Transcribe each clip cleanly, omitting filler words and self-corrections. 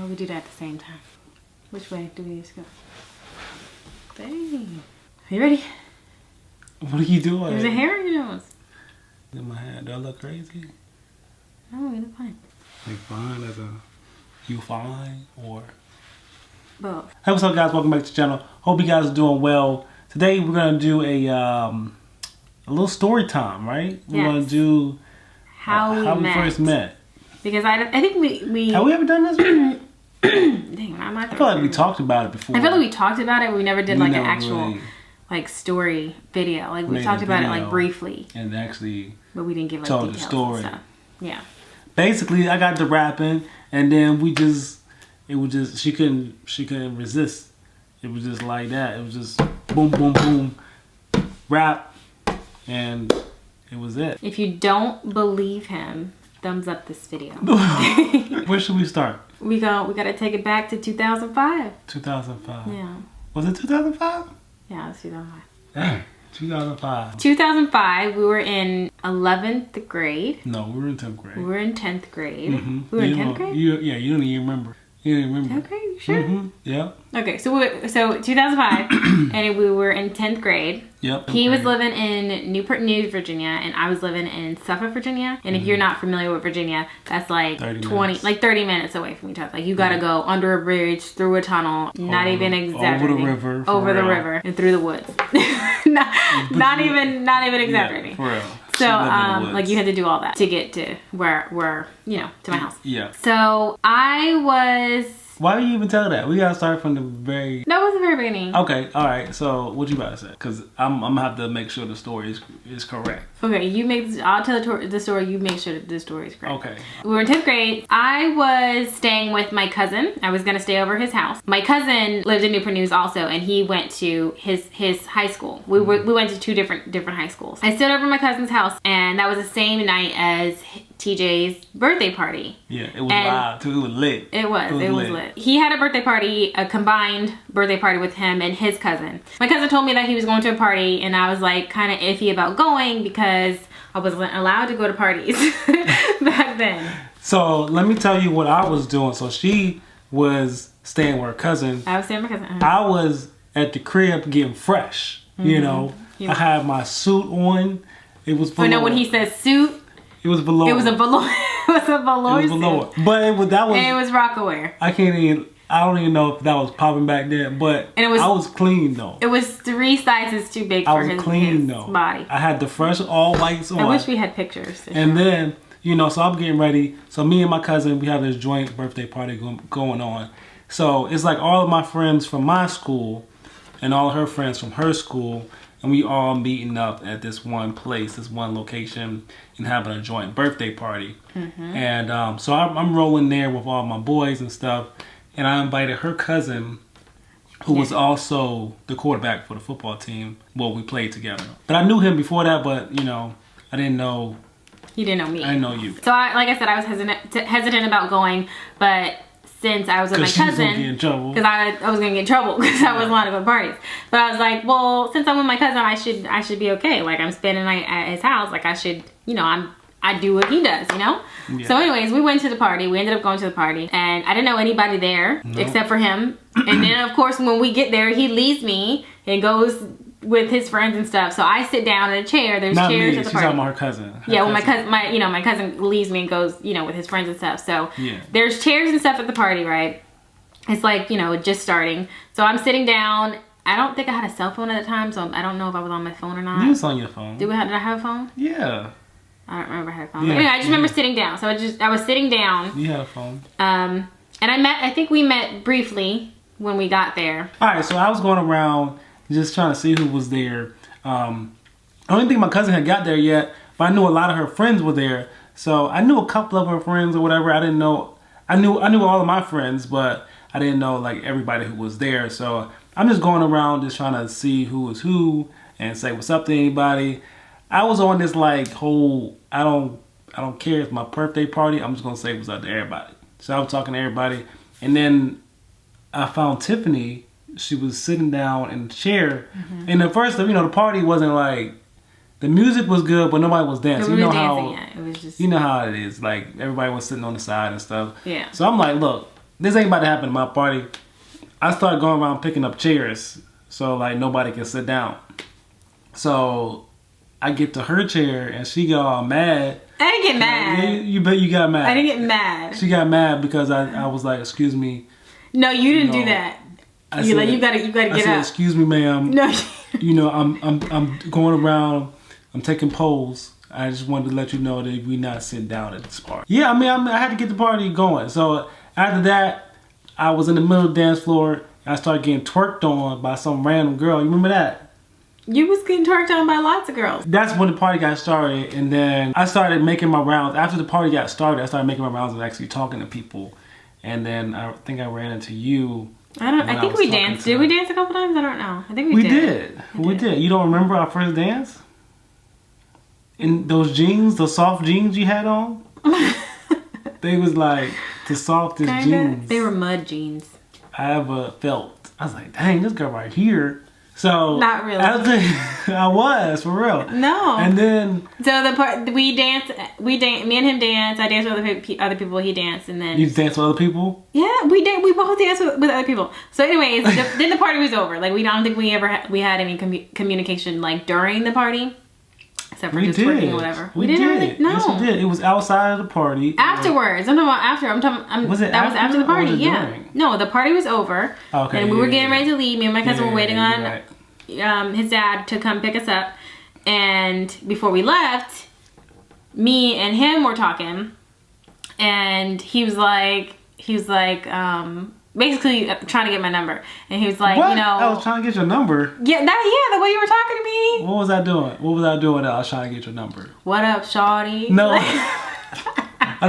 we do that at the same time. Which way do we need to go? Dang. Are you ready? What are you doing? There's a hair in your nose. In my head. Do I look crazy? No, you look fine. Like fine as a you fine or both. Hey, what's up guys? Welcome back to the channel. Hope you guys are doing well. Today we're gonna do a little story time, right? We're gonna do how we first met. Because I think we have we ever done this? Dang, I feel like we talked about it before. I feel like we talked about it, but we never did like an actual really, like story video. Like we talked about it like briefly. And actually but we didn't give like told details the story. And stuff. Yeah. Basically I got the rapping and then she couldn't resist. It was just like that. It was just boom boom boom rap and it was it. If you don't believe him, thumbs up this video. Where should we start? We gotta take it back to 2005. 2005. Yeah. Was it 2005? Yeah, it's 2005. Dang, 2005. 2005, we were in 11th grade. No, we were in 10th grade. We were in 10th grade. Mm-hmm. We were in 10th grade? Yeah, you don't even remember. You didn't remember. 10th grade? You sure? Mm-hmm. Yeah. Okay, so 2005, and we were in 10th grade. Yep. He was living in Newport News, Virginia, and I was living in Suffolk, Virginia. And if you're not familiar with Virginia, that's like 30 minutes away from each other. Like you gotta go under a bridge, through a tunnel, not even exaggerating. Over the river. Over the river and through the woods. not even exaggerating. Yeah, for real. So like you had to do all that to get to where to my house. Yeah. So I was. Why do you even tell that? We gotta start from the very... That was the very beginning. Okay, alright. So, what you about to say? Because I'm gonna have to make sure the story is correct. Okay, I'll tell the story, you make sure that the story is correct. Okay. We were in 10th grade. I was staying with my cousin. I was gonna stay over his house. My cousin lived in Newport News also, and he went to his high school. We went to two different high schools. I stayed over at my cousin's house, and that was the same night as TJ's birthday party. Yeah, it was live too. It was lit. It was lit. He had a birthday party, a combined birthday party with him and his cousin. My cousin told me that he was going to a party, and I was like kind of iffy about going because I wasn't allowed to go to parties back then. So let me tell you what I was doing. So she was staying with her cousin. I was staying with my cousin. I was at the crib getting fresh. You know, I had my suit on. It was below. Oh no, when he says suit. It was below. It was a below. It was a below. It was below. But it was And it was Rockaware. I don't even know if that was popping back then. But I was clean though. It was 3 sizes too big for his body. I had the fresh all whites on. I wish we had pictures. And then so I'm getting ready. So me and my cousin, we have this joint birthday party going on. So it's like all of my friends from my school and all of her friends from her school. And we all meeting up at this one place, this one location, and having a joint birthday party. And so I'm rolling there with all my boys and stuff. And I invited her cousin, who was also the quarterback for the football team. Well, we played together. But I knew him before that, but, I didn't know. You didn't know me. I didn't know you. So, like I said, I was hesitant about going, but... Since I was with my cousin, because I was gonna get in trouble because I wasn't allowed to go to parties. But I was like, well, since I'm with my cousin, I should be okay. Like I'm spending the night at his house. Like I should, I do what he does, Yeah. So anyways, we went to the party. We ended up going to the party, and I didn't know anybody there except for him. And then of course, when we get there, he leaves me and goes with his friends and stuff. So I sit down in a chair. There's Not chairs me. at the She's party. talking about her cousin. Well, my cousin leaves me and goes, with his friends and stuff. So there's chairs and stuff at the party, right? It's like, just starting. So I'm sitting down. I don't think I had a cell phone at the time, so I don't know if I was on my phone or not. You was on your phone. Did I have a phone? Yeah. I don't remember I had a phone. Yeah. Anyway, I just remember sitting down. So I was sitting down. You had a phone. And I think we met briefly when we got there. All right, so I was going around just trying to see who was there. I don't think my cousin had got there yet, but I knew a lot of her friends were there. So I knew a couple of her friends or whatever. I didn't know. I knew all of my friends, but I didn't know like everybody who was there. So I'm just going around just trying to see who was who and say what's up to anybody. I was on this like whole I don't care, it's my birthday party. I'm just gonna say what's up to everybody. So I was talking to everybody, and then I found Tiffany. She was sitting down in the chair. And at first, the party wasn't like, the music was good, but nobody was dancing. We were dancing, yeah. It was just... You know how it is. Like, everybody was sitting on the side and stuff. Yeah. So I'm like, look, this ain't about to happen at my party. I started going around picking up chairs so like nobody can sit down. So I get to her chair and she got all mad. I didn't get mad. You bet you got mad. I didn't get mad. She got mad because I was like, excuse me. No, you didn't do that. You gotta get I said, up. excuse me, ma'am. No. You know, I'm going around. I'm taking polls. I just wanted to let you know that we not sitting down at this party. Yeah, I had to get the party going. So after that, I was in the middle of the dance floor. And I started getting twerked on by some random girl. You remember that? You was getting twerked on by lots of girls. That's when the party got started, and then I started making my rounds. After the party got started, I started making my rounds and actually talking to people. And then I think I ran into you. I think we danced. Did we dance a couple times? I don't know. I think we did. We did. You don't remember our first dance? In those jeans, the soft jeans you had on? They was like the softest jeans. They were mud jeans. I ever felt. I was like, dang, this girl right here. So not really. I was for real. No. And then we danced. Me and him danced. I danced with other people. He danced, and then you danced with other people. Yeah, we did. We both danced with other people. So, anyways, then the party was over. Like we don't think we ever had any communication like during the party, except for just twerking or whatever. We didn't really. No. Yes, we did. It was outside of the party. Afterwards, I'm talking about after. Was it that was after the party? Yeah. During? No, the party was over. Okay. And we were getting ready to leave. Me and my cousin were waiting on his dad to come pick us up. And before we left, me and him were talking, and he was like, basically trying to get my number. And he was like, what? you know, I was trying to get your number. Yeah, the way you were talking to me. What was I doing? What was I doing that I was trying to get your number? What up, shawty? No. I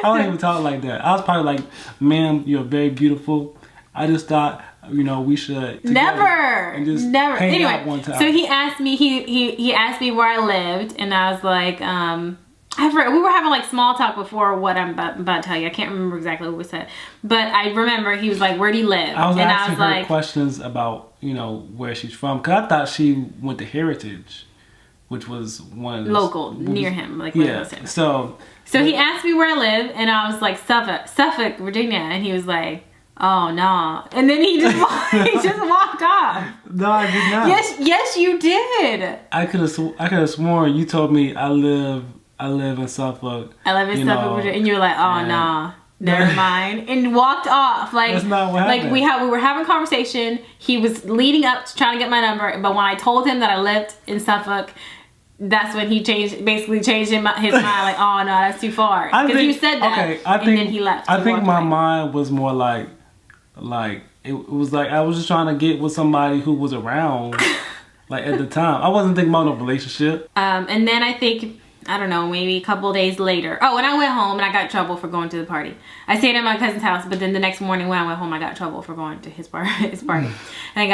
don't even talk like that. I was probably like, ma'am, you're very beautiful. I just thought, you know, we should never hang out one time. So he asked me he asked me where I lived, and I was like, we were having like small talk before what I'm about to tell you. I can't remember exactly what was said, but I remember he was like, where do you live? I was asking her questions about, you know, where she's from, because I thought she went to Heritage, which was one local near him, like yeah. So he asked me where I live, and I was like, Suffolk, Virginia, and he was like, oh no, and then he just walked off. No, I did not. Yes, you did. I could have sworn you told me I live in Suffolk. I live in Suffolk, Virginia, and you were like, oh no, never mind, and walked off. Like that's not what happened. Like we were having a conversation. He was leading up to trying to get my number, but when I told him that I lived in Suffolk, that's when he basically changed his mind. Like, oh no, that's too far. Because you said that, and then he left. I think my mind was more like it was like I was just trying to get with somebody who was around, like at the time. I wasn't thinking about no relationship. And then I think, I don't know, maybe a couple days later. Oh, when I went home and I got in trouble for going to the party. I stayed at my cousin's house, but then the next morning when I went home, I got in trouble for going to his party. And I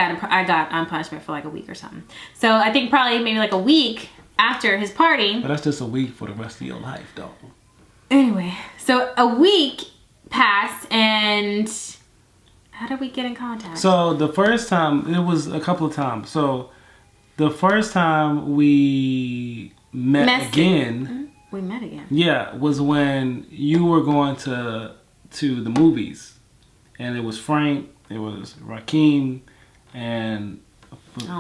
got on punishment for like a week or something. So I think probably maybe like a week after his party. But that's just a week for the rest of your life, though. Anyway, so a week passed, and how did we get in contact? So the first time, it was a couple of times. So the first time we met again. We met again. Yeah, was when you were going to the movies, and it was Frank, it was Rakeem, and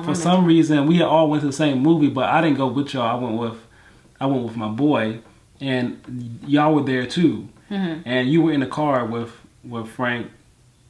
for some reason we all went to the same movie, but I didn't go with y'all. I went with my boy, and y'all were there too. Mm-hmm. And you were in the car with Frank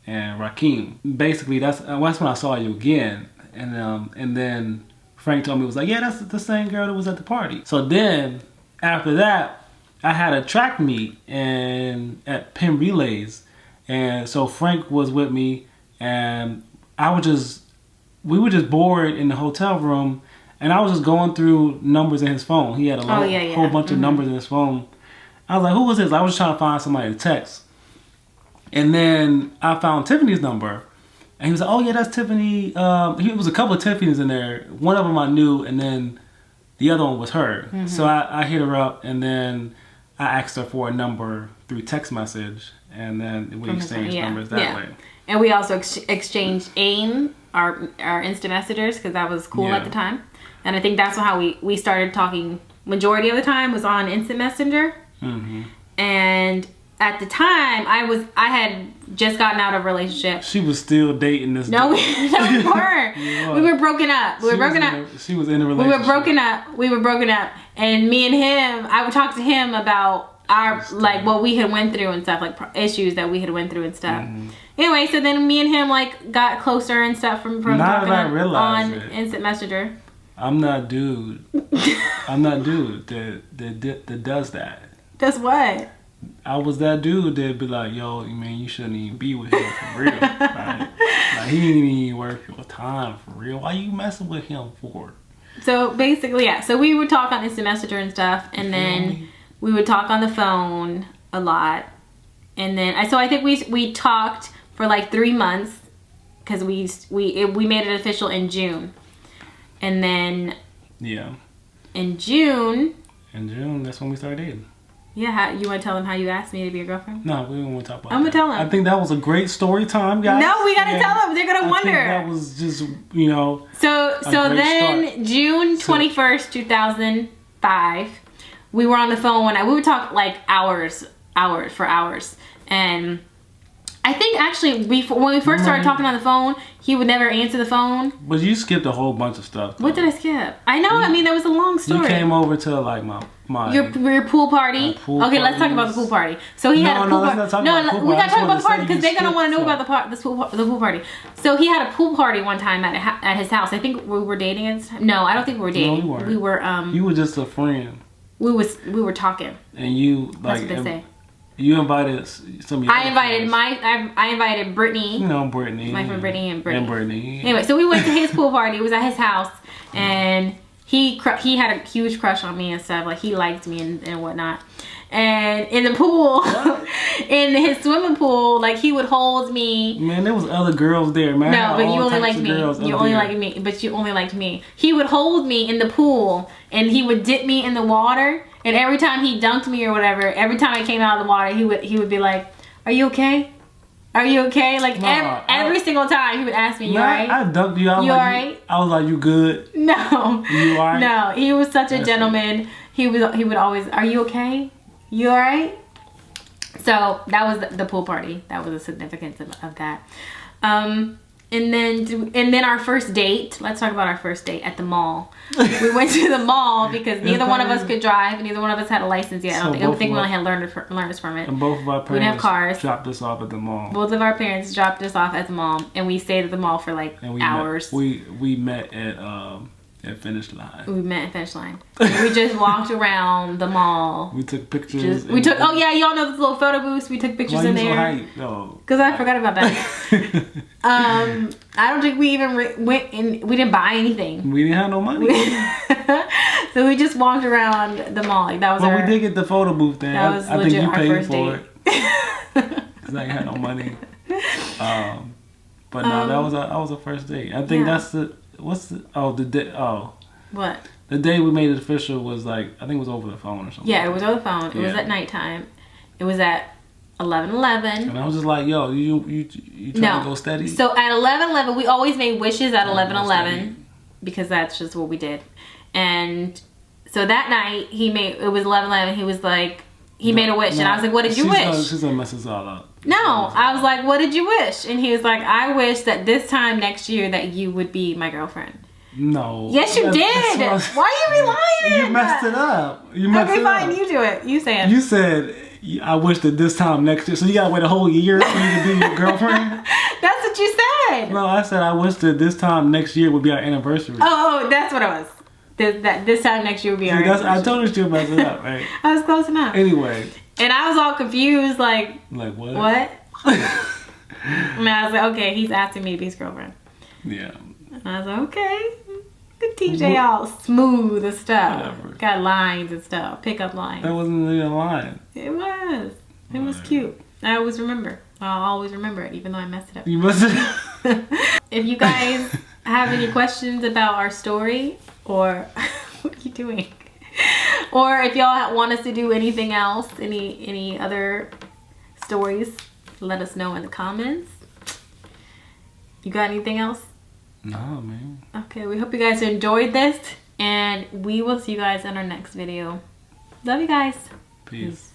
and Rakeem. Basically, that's when I saw you again, and then Frank told me, it was like, yeah, that's the same girl that was at the party. So then after that, I had a track meet at Penn Relays, and so Frank was with me, and we were just bored in the hotel room, and I was just going through numbers in his phone. He had a whole bunch of numbers in his phone. I was like, who was this? I was just trying to find somebody to text. And then I found Tiffany's number, and he was like, oh yeah, that's Tiffany. It was a couple of Tiffany's in there. One of them I knew, and then the other one was her. Mm-hmm. So I hit her up, and then I asked her for a number through text message, and then we exchanged numbers that way. And we also exchanged AIM, our instant messengers, because that was cool at the time. And I think that's how we started talking. Majority of the time was on instant messenger. Mm-hmm. And at the time, I had just gotten out of a relationship. She was still dating this. No, we weren't. We were broken up. She was in a relationship. We were broken up. And me and him, I would talk to him about our, like, what we had went through and stuff, like issues that we had went through and stuff. Anyway, so then me and him, like, got closer and stuff from talking on Instant Messenger. I'm that dude. that does that. Does what? I was that dude that'd be like, yo, man, you shouldn't even be with him for real. Right? Like, he ain't even worth your time for real. Why you messing with him for? So basically, yeah. So we would talk on Instant Messenger and stuff, and then we would talk on the phone a lot. And then I think we talked for like 3 months because we made it official in June. And then in June, that's when we started dating. Yeah, you want to tell them how you asked me to be your girlfriend? No, we don't want to talk about I'm going to tell them. I think that was a great story time, guys. No, we got to tell them. They're going to wonder. I think that was just, you know, So then start. June 21st, 2005, we were on the phone we would talk like hours. And I think actually when we first started talking on the phone, he would never answer the phone. But you skipped a whole bunch of stuff, though. What did I skip? I know, I mean, that was a long story. You came over to like my your pool party. Okay, let's talk about the pool party. So he had a pool party. No, we gotta talk about the party because they're gonna want to know about the pool party. So he had a pool party one time at his house. I think we were dating at the time. No, I don't think we were dating. No, we weren't. We were You were just a friend. We were talking. And you like. That's what they say. You invited some of your I invited Brittany. You know Brittany. My friend Brittany and Brittany. And Brittany. Anyway, so we went to his pool party. It was at his house, and he had a huge crush on me and stuff. Like, he liked me and whatnot. And in the pool, in his swimming pool, like, he would hold me. Man, there was other girls there, man. No, but you only liked me. You only liked me, but you only liked me. He would hold me in the pool, and he would dip me in the water. And every time he dunked me or whatever, every time I came out of the water, he would be like, "Are you okay? Are you okay?" Like, every single time he would ask me, "You alright?" I dunked you. You alright? I was like, "You good?" No. You alright? No. He was such a gentleman. He would always, "Are you okay? You alright?" So that was the pool party. That was the significance of that. And then our first date. Let's talk about our first date at the mall. We went to the mall because neither one of us could drive. Neither one of us had a license yet. I don't think we only had learner's permit. And both of our parents we didn't have cars. Dropped us off at the mall. Both of our parents dropped us off at the mall, and we stayed at the mall for like hours. We met at Finish Line. We met at Finish Line. We just walked around the mall. We took pictures. Oh yeah, y'all know this little photo booth. We took pictures in there. Because I forgot about that. I don't think we even went and we didn't buy anything. We didn't have no money. So we just walked around the mall. Like, that was we did get the photo booth there. That was legit. I think you paid for it. Because I ain't had no money. But no, that was a first date. I think that's the. What? The day we made it official was like, I think it was over the phone or something. Yeah, it was over the phone. It was at nighttime. It was at 11:11. And I was just like, yo, you trying to go steady? So at 11:11, we always made wishes at 11:11 because that's just what we did. And so that night it was 11:11. He was like, he made a wish, and I was like, what did you wish? She's gonna mess us all up. No, I was like, what did you wish? And he was like, I wish that this time next year that you would be my girlfriend. No. Yes, you did. Why are you lying? You messed it up. Okay, fine. You do it. You say it. You said, I wish that this time next year. So you gotta wait a whole year for me to be your girlfriend? That's what you said. No, I said I wish that this time next year would be our anniversary. Oh, that's what it was. This time next year would be our anniversary. I told her she'll mess it up, right? I was close enough. Anyway. And I was all confused, like what? What? And I was like, okay, he's asking me to be his girlfriend. Yeah. And I was like, okay. Good TJ, all smooth and stuff. Whatever. Got lines and stuff. Pickup lines. That wasn't even a line. It was. It was cute. I always remember. I'll always remember it, even though I messed it up. You messed it up. If you guys have any questions about our story, or what are you doing? Or if y'all want us to do anything else, any other stories, let us know in the comments. You got anything else? No, man. Okay, we hope you guys enjoyed this, and we will see you guys in our next video. Love you guys. Peace.